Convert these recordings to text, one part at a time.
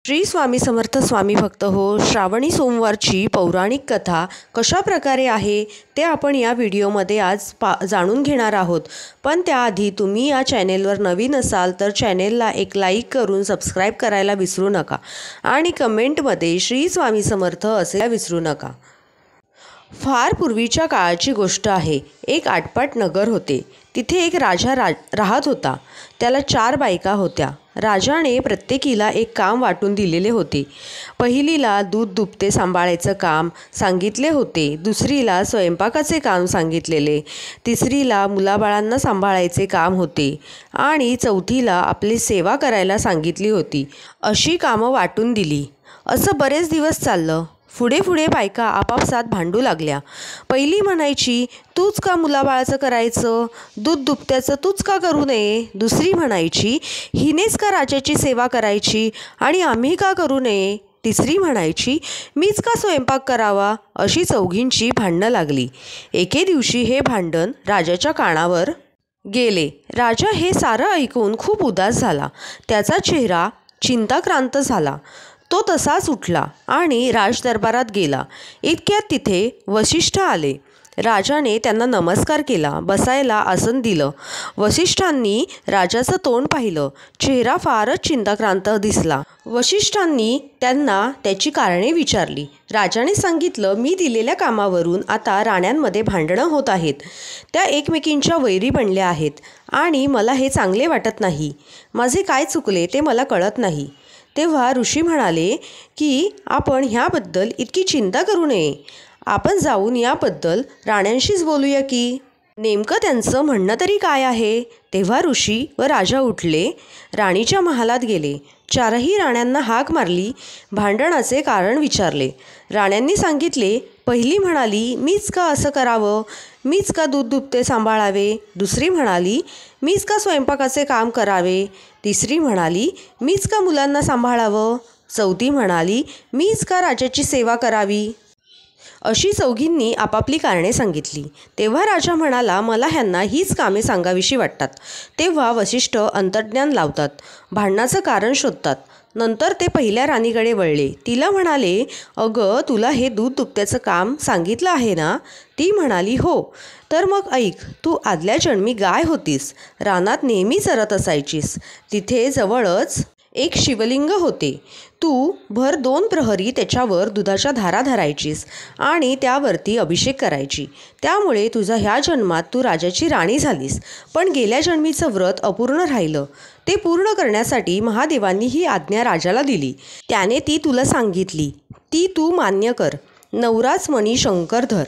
श्री स्वामी समर्थ स्वामी भक्त हो. श्रावणी सोमवारची पौराणिक कथा कशा प्रकारे आहे ते आपण या व्हिडिओमध्ये आज जाणून घेणार आहोत. पण त्याआधी तुम्ही या चॅनेलवर नवीन असाल तर चॅनेलला एक लाईक करून सबस्क्राईब करायला विसरू नका आणि कमेंटमध्ये श्री स्वामी समर्थ असे विसरू नका. फार पूर्वीच्या काळाची गोष्ट आहे. एक आटपाट नगर होते. तिथे एक राजा राहत होता. त्याला 4 बायका होत्या. राजाने प्रत्येकीला एक काम वाटून दिलेले होते. पहिलीला दूध दुभते सांभाळायचं काम सांगितले होते, दुसरीला स्वयंपाकाचे काम सांगितलेले, तिसरीला मुलाबाळांना सांभाळायचे काम होते आणि चौथीला आपली सेवा करायला सांगितली होती. अशी कामं वाटून दिली. असं बरेच दिवस चाललं. पुढे बायका आपापसात भांडू लागल्या. पहिली म्हणायची, तूच का मुलाबाळाचं करायचं, दूध दुभत्याचं तूच का करू नये. दुसरी म्हणायची, हिनेच का राजाची सेवा करायची आणि आम्ही का करू नये. तिसरी म्हणायची, मीच का स्वयंपाक करावा. अशी चौघींची भांडणं लागली. एके दिवशी हे भांडण राजाच्या कानावर गेले. राजा हे सारं ऐकून खूप उदास झाला. त्याचा चेहरा चिंताक्रांत झाला. तो तसाच उठला आणि राजदरबारात गेला. इतक्यात तिथे वसिष्ठ आले. राजाने त्यांना नमस्कार केला. बसायला आसन दिलं. वसिष्ठांनी राजाचं तोंड पाहिलं. चेहरा फारच चिंताक्रांत दिसला. वसिष्ठांनी त्यांना त्याची कारणे विचारली. राजाने सांगितलं, मी दिलेल्या कामावरून आता राण्यांमध्ये भांडणं होत आहेत. त्या एकमेकींच्या वैरी बनल्या आहेत आणि मला हे चांगले वाटत नाही. माझे काय चुकले ते मला कळत नाही. तेव्हा ऋषी म्हणाले की आपण ह्याबद्दल इतकी चिंता करू नये. आपण जाऊन याबद्दल राण्यांशीच बोलूया की. नेमकं त्यांचं म्हणणं तरी काय आहे. तेव्हा ऋषी व राजा उठले. राणीच्या महालात गेले. 4ही राण्यांना हाक मारली. भांडणाचे कारण विचारले. राण्यांनी सांगितले. पहिली म्हणाली, मीच का असं करावं, मीच का दूध दुभते सांभाळावे. दुसरी म्हणाली, मीच का स्वयंपाकाचे काम करावे. तिसरी म्हणाली, मीच का मुलांना सांभाळावं. चौथी म्हणाली, मीच का राजाची सेवा करावी. अशी चौघींनी आपापली कारणे सांगितली. तेव्हा राजा म्हणाला, मला ह्यांना हीच कामे सांगावीशी वाटतात. तेव्हा वसिष्ठ अंतर्ज्ञान लावतात. भांडणाचं कारण शोधतात. नंतर ते पहिल्या राणीकडे वळले. तिला म्हणाले, अगं तुला हे दूध दुभत्याचं काम सांगितलं आहे ना. ती म्हणाली, हो. तर मग ऐक, तू आदल्या जन्मी गाय होतीस. रानात नेहमी चरत असायचीस. तिथे जवळच एक शिवलिंग होते. तू भर 2 प्रहरी त्याच्यावर दुधाच्या धारा धरायचीस आणि त्यावरती अभिषेक करायची. त्यामुळे तुझा ह्या जन्मात तू राजाची राणी झालीस. पण गेल्या जन्मीचं व्रत अपूर्ण राहिलं. ते पूर्ण करण्यासाठी महादेवांनी ही आज्ञा राजाला दिली. त्याने ती तुला सांगितली. ती तू मान्य कर. नवराच मणी शंकर धर.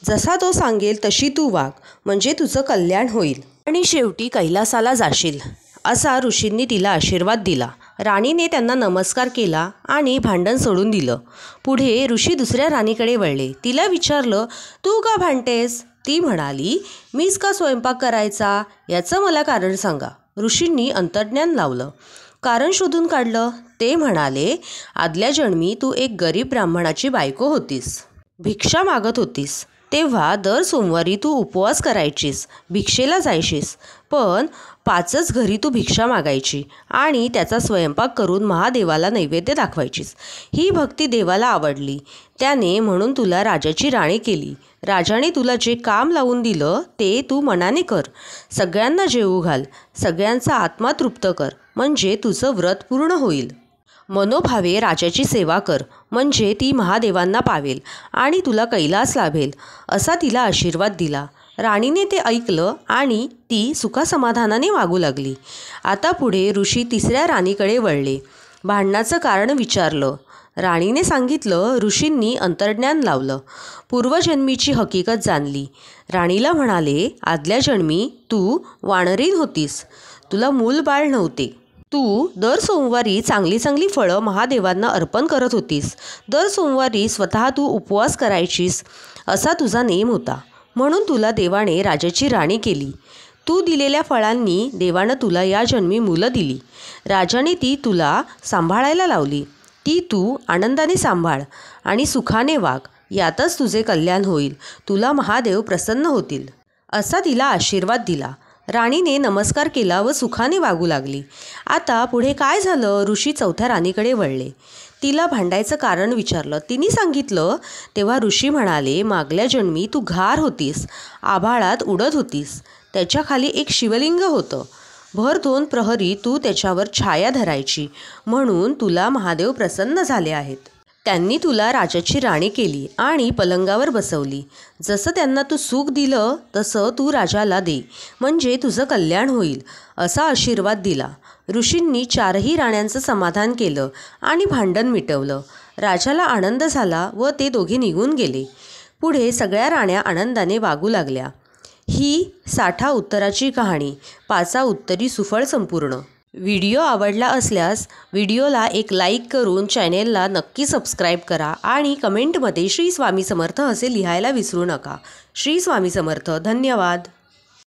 जसा तो सांगेल तशी तू वाग, म्हणजे तुझं कल्याण होईल आणि शेवटी कैलासाला जाशील. असा ऋषींनी तिला आशीर्वाद दिला. राणीने त्यांना नमस्कार केला आणि भांडण सोडून दिलं. पुढे ऋषी दुसऱ्या राणीकडे वळले. तिला विचारलं, तू का भांडतेस. ती म्हणाली, मीच का स्वयंपाक करायचा, याचं मला कारण सांगा. ऋषींनी अंतर्ज्ञान लावलं. कारण शोधून काढलं. ते म्हणाले, आदल्या जन्मी तू एक गरीब ब्राह्मणाची बायको होतीस. भिक्षा मागत होतीस. तेव्हा दर सोमवारी तू उपवास करायचीस, भिक्षेला जायचीस. पण 5च घरी तू भिक्षा मागायची आणि त्याचा स्वयंपाक करून महादेवाला नैवेद्य दाखवायचीस. ही भक्ती देवाला आवडली. त्याने म्हणून तुला राजाची राणी केली. राजाने तुला जे काम लावून दिलं ते तू मनाने कर. सगळ्यांना जेवू घाल. सगळ्यांचा आत्मा तृप्त कर, म्हणजे तुझं व्रत पूर्ण होईल. मनोभावे राजाची सेवा कर, म्हणजे ती महादेवांना पावेल आणि तुला कैलास लाभेल. असा तिला आशीर्वाद दिला. राणीने ते ऐकलं आणि ती सुखासमाधानाने वागू लागली. आता पुढे ऋषी तिसऱ्या राणीकडे वळले. भांडणाचं कारण विचारलं. राणीने सांगितलं. ऋषींनी अंतर्ज्ञान लावलं. पूर्वजन्मीची हकीकत जाणली. राणीला म्हणाले, आदल्या जन्मी तू वानरीण होतीस. तुला मूल बाळ नव्हते. तू दर सोमवारी चांगली फळं महादेवांना अर्पण करत होतीस. दर सोमवारी स्वतः तू उपवास करायचीस. असा तुझा नेम होता. म्हणून तुला देवाने राजाची राणी केली. तू दिलेल्या फळांनी देवानं तुला या जन्मी मुलं दिली. राजाने ती तुला सांभाळायला लावली. ती तू आनंदाने सांभाळ आणि सुखाने वाग. यातच तुझे कल्याण होईल. तुला महादेव प्रसन्न होतील. असा तिला आशीर्वाद दिला. राणीने नमस्कार केला व सुखाने वागू लागली. आता पुढे काय झालं? ऋषी चौथ्या राणीकडे वळले. तिला भांडायचं कारण विचारलं. तिने सांगितलं. तेव्हा ऋषी म्हणाले, मागल्या जन्मी तू घार होतीस, आभाळात उडत होतीस. त्याच्या खाली एक शिवलिंग होतं. भर 2 प्रहरी तू त्याच्यावर छाया धरायची, म्हणून तुला महादेव प्रसन्न झाले आहेत. त्यांनी तुला राजाची राणी केली आणि पलंगावर बसवली. जसं त्यांना तू सुख दिलं तसं तू राजाला दे, म्हणजे तुझं कल्याण होईल, असा आशीर्वाद दिला. ऋषींनी 4ही राण्यांचं समाधान केलं आणि भांडण मिटवलं. राजाला आनंद झाला व ते दोघे निघून गेले. पुढे सगळ्या राण्या आनंदाने वागू लागल्या. ही 60 उत्तराची कहाणी. 5 उत्तरी सुफळ संपूर्ण. व्हिडिओ आवडला असल्यास व्हिडिओला एक लाईक करून चॅनेलला नक्की सबस्क्राईब करा आणि कमेंटमध्ये श्री स्वामी समर्थ असे लिहायला विसरू नका. श्री स्वामी समर्थ. धन्यवाद.